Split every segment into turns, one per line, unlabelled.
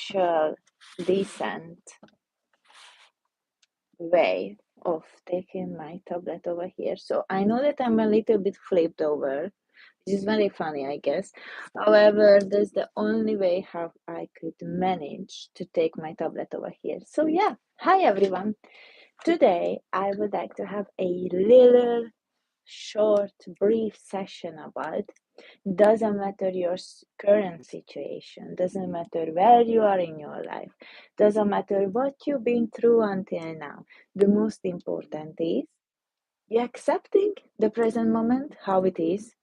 actual decent way of taking my tablet over here. So I know that I'm a little bit flipped over, which is very funny, I guess. However, that's the only way how I could manage to take my tablet over here. So yeah, hi everyone. Today I would like to have a little short, brief session about doesn't matter your current situation, doesn't matter where you are in your life, doesn't matter what you've been through until now. The most important is you accepting the present moment, how it is,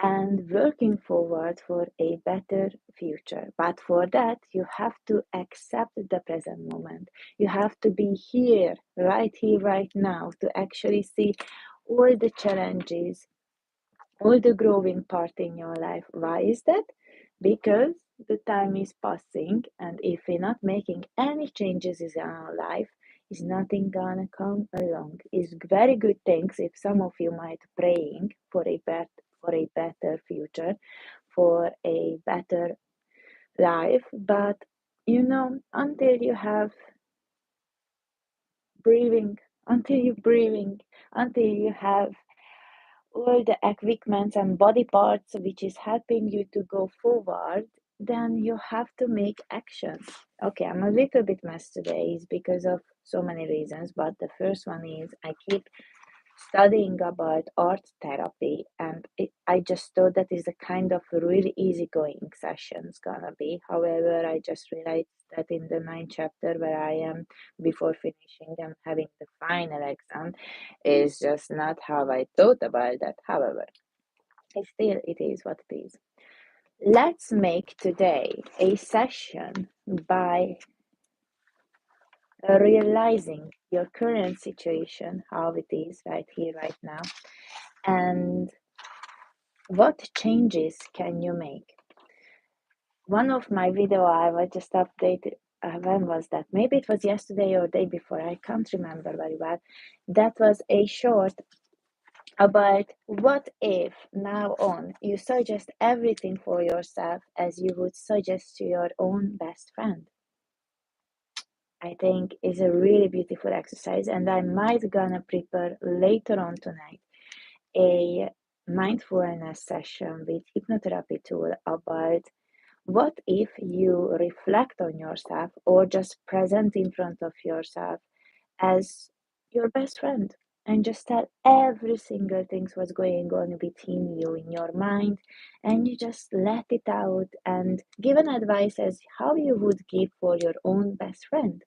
and working forward for a better future. But for that, you have to accept the present moment. You have to be here, right now, to actually see all the challenges, all the growing part in your life. Why is that? Because the time is passing, and if we're not making any changes in our life, is nothing gonna come along. It's very good things if some of you might praying for a better future, for a better life, but until you have breathing, until you have all the equipment and body parts which is helping you to go forward, then you have to make actions. Okay, I'm a little bit messed today is because of so many reasons, but the first one is I keep studying about art therapy, and I just thought that is a kind of really easygoing session it's gonna be. However, I just realized that in the ninth chapter where I am before finishing and having the final exam is just not how I thought about that. However, it is what it is. Let's make today a session by realizing your current situation, how it is right here, right now, and what changes can you make? One of my video I was just updated. When was that? Maybe it was yesterday or day before. I can't remember very well. That was a short about what if now on you suggest everything for yourself as you would suggest to your own best friend. I think is a really beautiful exercise, and I might gonna prepare later on tonight a mindfulness session with hypnotherapy tool about what if you reflect on yourself or just present in front of yourself as your best friend and just tell every single thing what's going on between you in your mind, and you just let it out and give an advice as how you would give for your own best friend.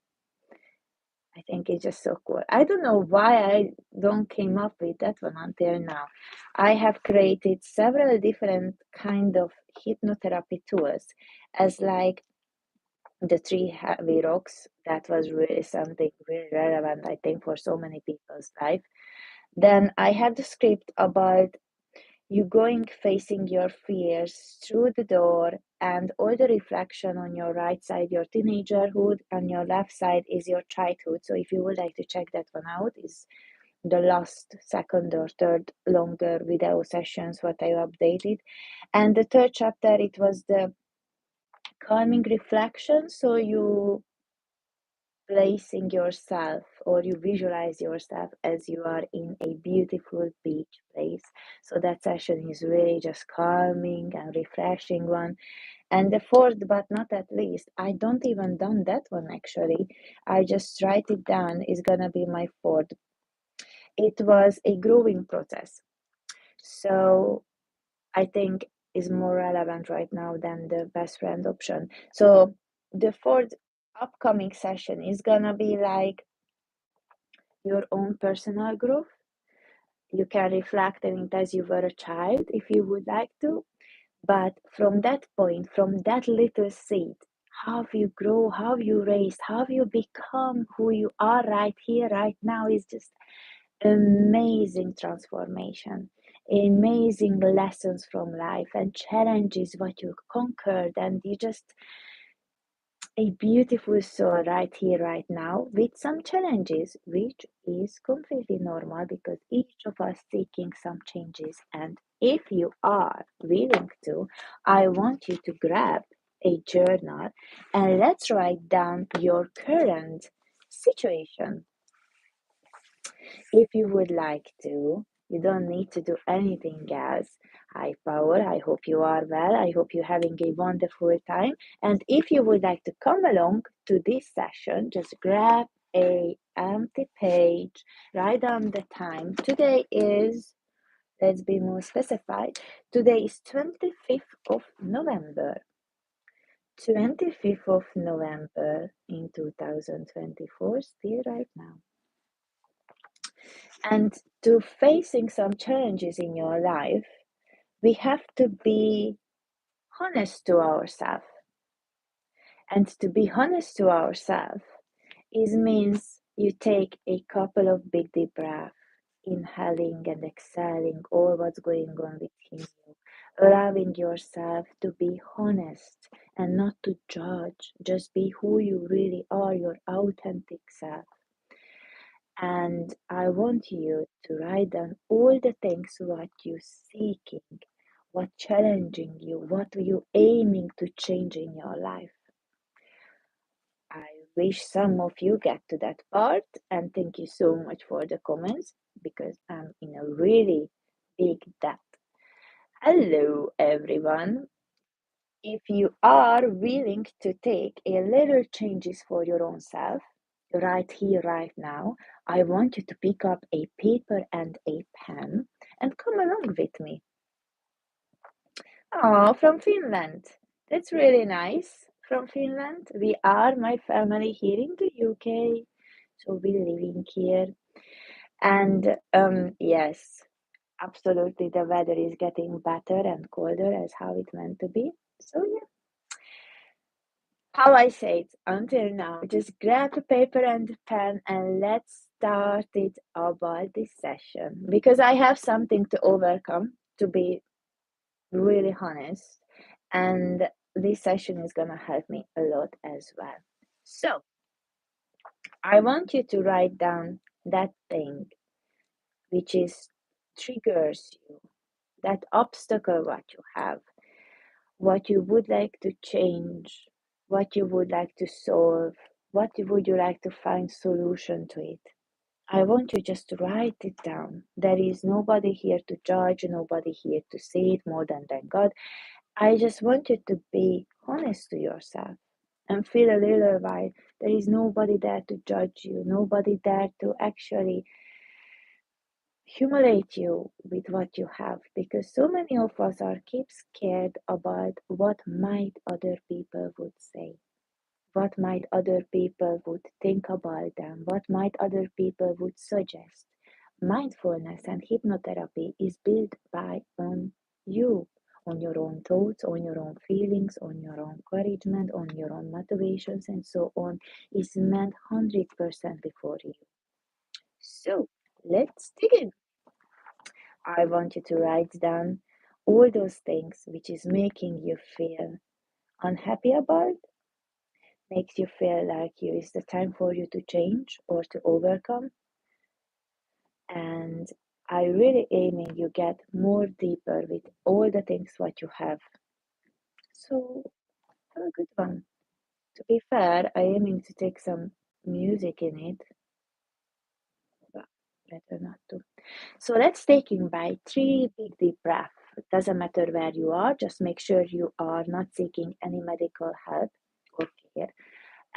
I think it's just so cool. I don't know why I don't came up with that one until now. I have created several different kind of hypnotherapy tools as like the three heavy rocks. That was really something really relevant, I think, for so many people's life. Then I have the script about you going facing your fears through the door, and all the reflection on your right side, your teenagerhood, and your left side is your childhood. So if you would like to check that one out, is the last second or third longer video sessions what I updated. And the third chapter, it was the calming reflection. So you placing yourself or you visualize yourself as you are in a beautiful beach place. So that session is really just calming and refreshing one. And the fourth, but not at least, I don't even done that one actually. I just write it down, is gonna be my fourth. It was a growing process. So I think is more relevant right now than the best friend option. So the fourth upcoming session is gonna be like your own personal growth. You can reflect on it as you were a child if you would like to, but from that point, from that little seed, how you grow, how you raise, how you become who you are right here, right now is just amazing transformation, amazing lessons from life and challenges what you conquered, and you just a beautiful soul right here, right now, with some challenges, which is completely normal because each of us seeking some changes. And if you are willing to, I want you to grab a journal, and let's write down your current situation. If you would like to, you don't need to do anything else. High power, I hope you are well. I hope you're having a wonderful time. And if you would like to come along to this session, just grab a empty page, write down the time. Today is, let's be more specified, today is 25th of November. 25th of November in 2024, still right now. And to facing some challenges in your life, we have to be honest to ourselves. And to be honest to ourselves is means you take a couple of big deep breaths, inhaling and exhaling all what's going on within you, allowing yourself to be honest and not to judge, just be who you really are, your authentic self. And I want you to write down all the things what you seeking, what challenging you, what you aiming to change in your life. I wish some of you get to that part, and thank you so much for the comments because I'm in a really big depth. Hello everyone. If you are willing to take a little changes for your own self, right here, right now, I want you to pick up a paper and a pen and come along with me. Oh, from Finland. That's really nice. From Finland. We are my family here in the UK. So we're living here. And yes, absolutely the weather is getting better and colder as how it meant to be. So yeah. How I say it until now, just grab the paper and the pen and let's start it about this session because I have something to overcome, to be really honest, and this session is gonna help me a lot as well. So I want you to write down that thing which is triggers you, that obstacle what you have, what you would like to change, what you would like to solve, what would you like to find solution to it. I want you just to write it down. There is nobody here to judge, nobody here to see it more than God. I just want you to be honest to yourself and feel a little while. There is nobody there to judge you, nobody there to actually humiliate you with what you have, because so many of us are keep scared about what might other people would say, what might other people would think about them, what might other people would suggest. Mindfulness and hypnotherapy is built by on you, on your own thoughts, on your own feelings, on your own encouragement, on your own motivations, and so on. Is meant 100% before you. So let's begin. I want you to write down all those things which is making you feel unhappy about, makes you feel like you is the time for you to change or to overcome. And I really aiming you get more deeper with all the things what you have. So have a good one. To be fair, I aiming to take some music in it, but better not to. So let's take in by 3 big deep breaths. It doesn't matter where you are, just make sure you are not seeking any medical help or care,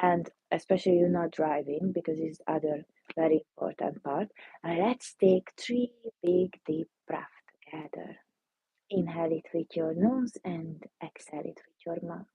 and especially you're not driving because it's other very important part. And let's take 3 big deep breaths together. Inhale it with your nose and exhale it with your mouth.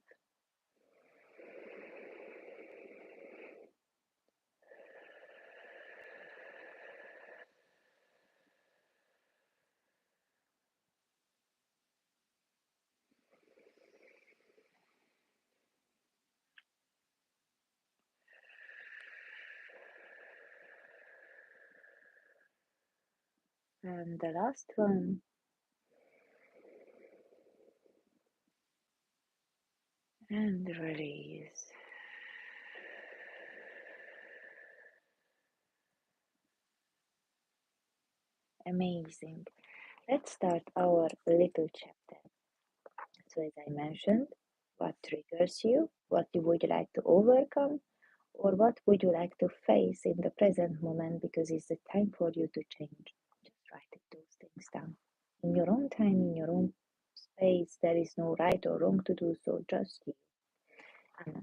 And the last one. And release. Amazing. Let's start our little chapter. So as I mentioned, what triggers you, what you would like to overcome, or what would you like to face in the present moment because it's the time for you to change. Just write those things down. In your own time, in your own space, there is no right or wrong to do so, just you. Anna.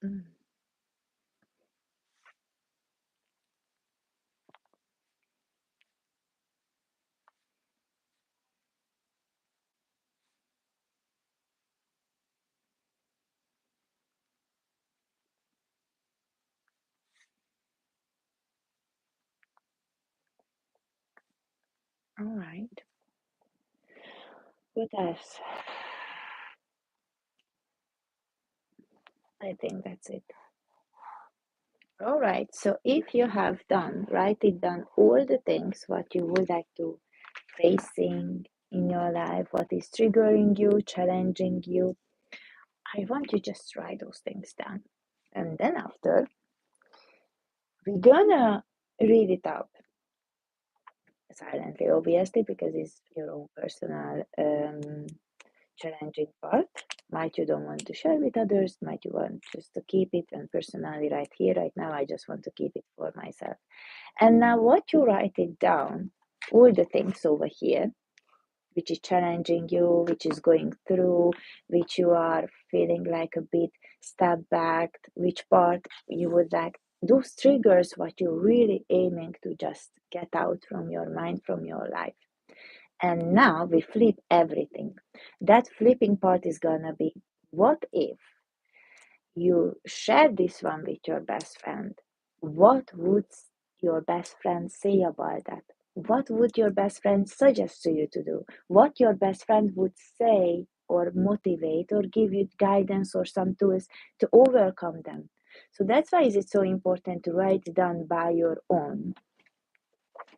Mm. All right. What else? I think that's it. All right. So if you have done, write it down all the things what you would like to facing in your life, what is triggering you, challenging you. I want you just write those things down. And then after, we're gonna read it out silently, obviously, because it's your own personal challenging part. Might you don't want to share with others, might you want just to keep it, and personally right here, right now, I just want to keep it for myself. And now what you write it down, all the things over here, which is challenging you, which is going through, which you are feeling like a bit step back, which part you would like, those triggers, what you're really aiming to just get out from your mind, from your life. And now we flip everything. That flipping part is gonna be, what if you share this one with your best friend? What would your best friend say about that? What would your best friend suggest to you to do? What your best friend would say or motivate or give you guidance or some tools to overcome them? So that's why is it so important to write down by your own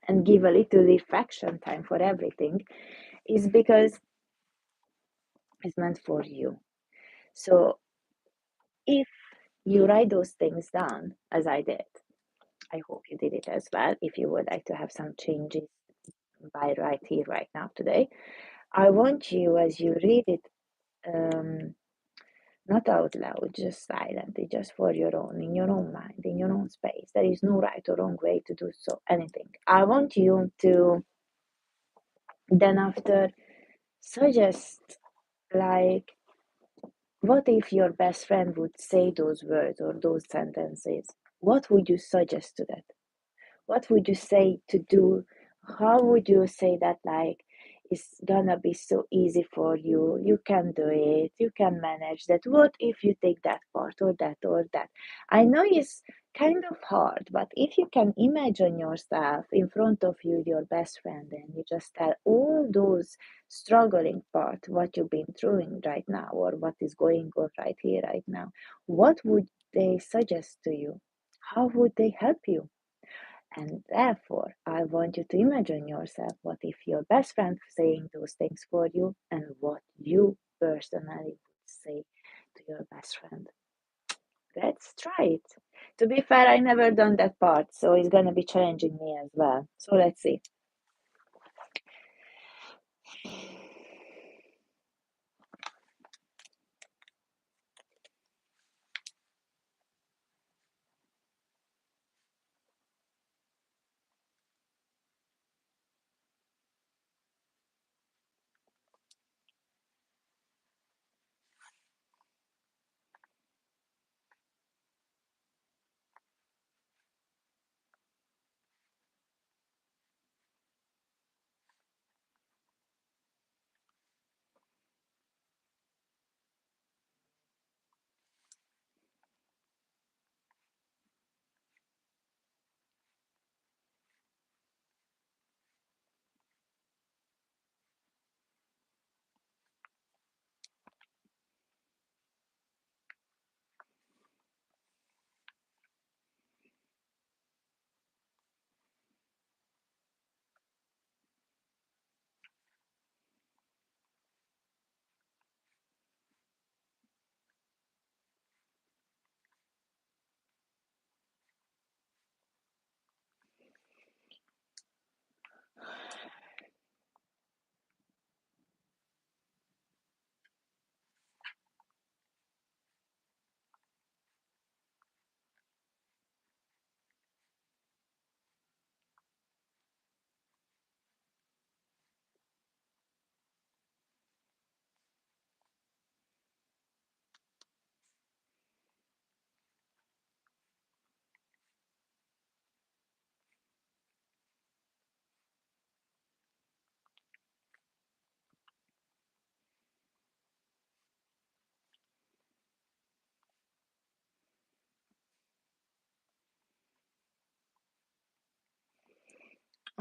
and give a little reflection time for everything, is because it's meant for you. So if you write those things down, as I did, I hope you did it as well. If you would like to have some changes by right here, right now, today, I want you, as you read it, not out loud, just silently, just for your own, in your own mind, in your own space. There is no right or wrong way to do so, anything. I want you to then after suggest, like, what if your best friend would say those words or those sentences? What would you suggest to that? What would you say to do? How would you say that, like, it's gonna be so easy for you. You can do it. You can manage that. What if you take that part or that or that? I know it's kind of hard, but if you can imagine yourself in front of you, your best friend, and you just tell all those struggling part, what you've been through right now, or what is going on right here, right now, what would they suggest to you? How would they help you? And therefore, I want you to imagine yourself what if your best friend saying those things for you and what you personally would say to your best friend. Let's try it. To be fair, I never done that part, so it's gonna be challenging me as well. So let's see.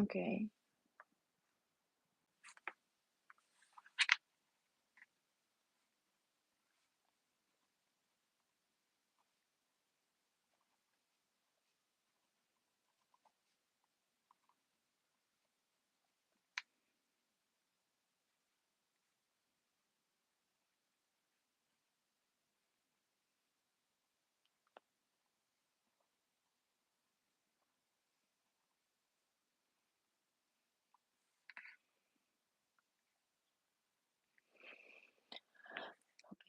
Okay,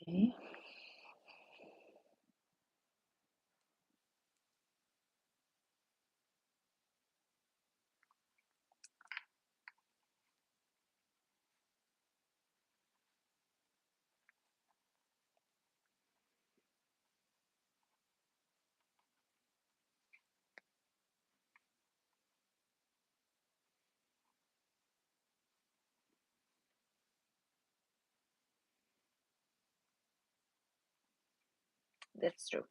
okay, that's true.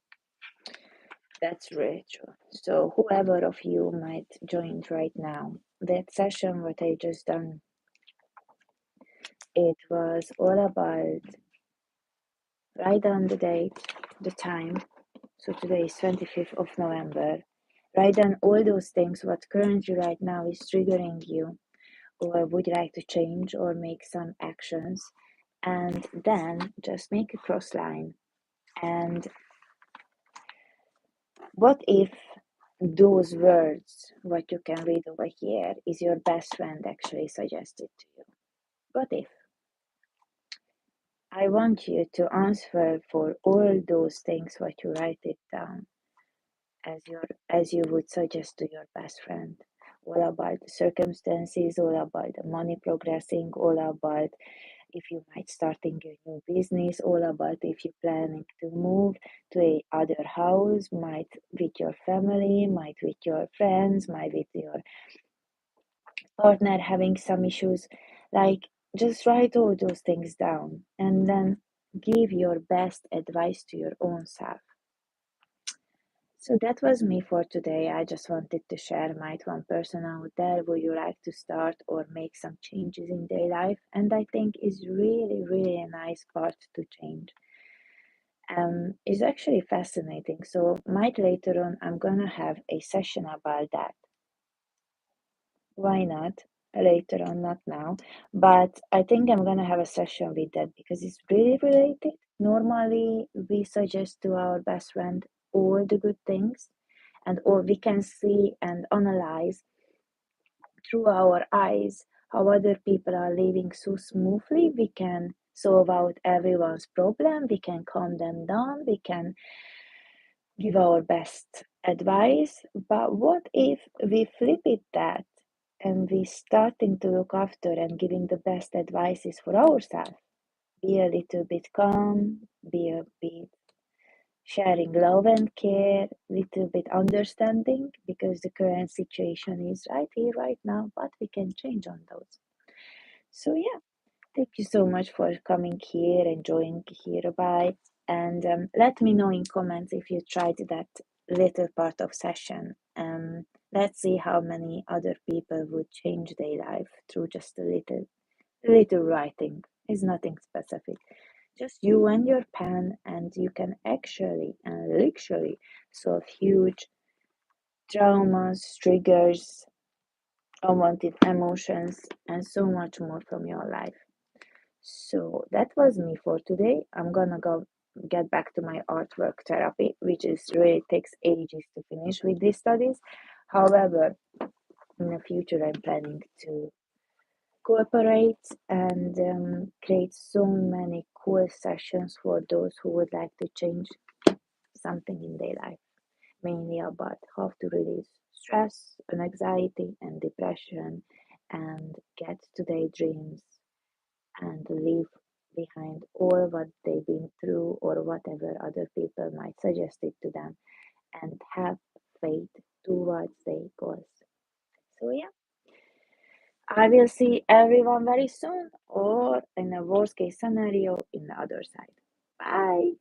That's really true. So whoever of you might join right now, that session what I just done, it was all about write down the date, the time. So today is 25th of November. Write down all those things what currently right now is triggering you or would you like to change or make some actions. And then just make a cross line. And what if those words, what you can read over here, is your best friend actually suggested to you? What if? I want you to answer for all those things what you write it down as you would suggest to your best friend. All about the circumstances, all about the money progressing, all about if you might starting a new business, all about if you're planning to move to a other house, might with your family, might with your friends, might with your partner having some issues. Like, just write all those things down and then give your best advice to your own self. So that was me for today. I just wanted to share. Might one person out there would you like to start or make some changes in their life? And I think is really, really a nice part to change. Is actually fascinating. So might later on I'm gonna have a session about that. Why not? Later on, not now. But I think I'm gonna have a session with that because it's really related. Normally, we suggest to our best friend all the good things, and or we can see and analyze through our eyes how other people are living so smoothly. We can solve out everyone's problem. We can calm them down. We can give our best advice. But what if we flip it that and we starting to look after and giving the best advices for ourselves? Be a little bit calm, be a bit sharing love and care, little bit understanding because the current situation is right here, right now, but we can change on those. So yeah, thank you so much for coming here, enjoying here by, and let me know in comments if you tried that little part of session. Let's see how many other people would change their life through just a little writing. It's nothing specific. Just you and your pen, and you can actually and literally solve huge traumas, triggers, unwanted emotions, and so much more from your life. So that was me for today. I'm gonna go get back to my artwork therapy, which is really takes ages to finish with these studies. However, in the future, I'm planning to cooperate and create so many cool sessions for those who would like to change something in their life, mainly about how to release stress and anxiety and depression and get to their dreams and leave behind all what they've been through or whatever other people might suggest it to them and have faith towards their goals. So yeah, I will see everyone very soon or in a worst case scenario in the other side. Bye.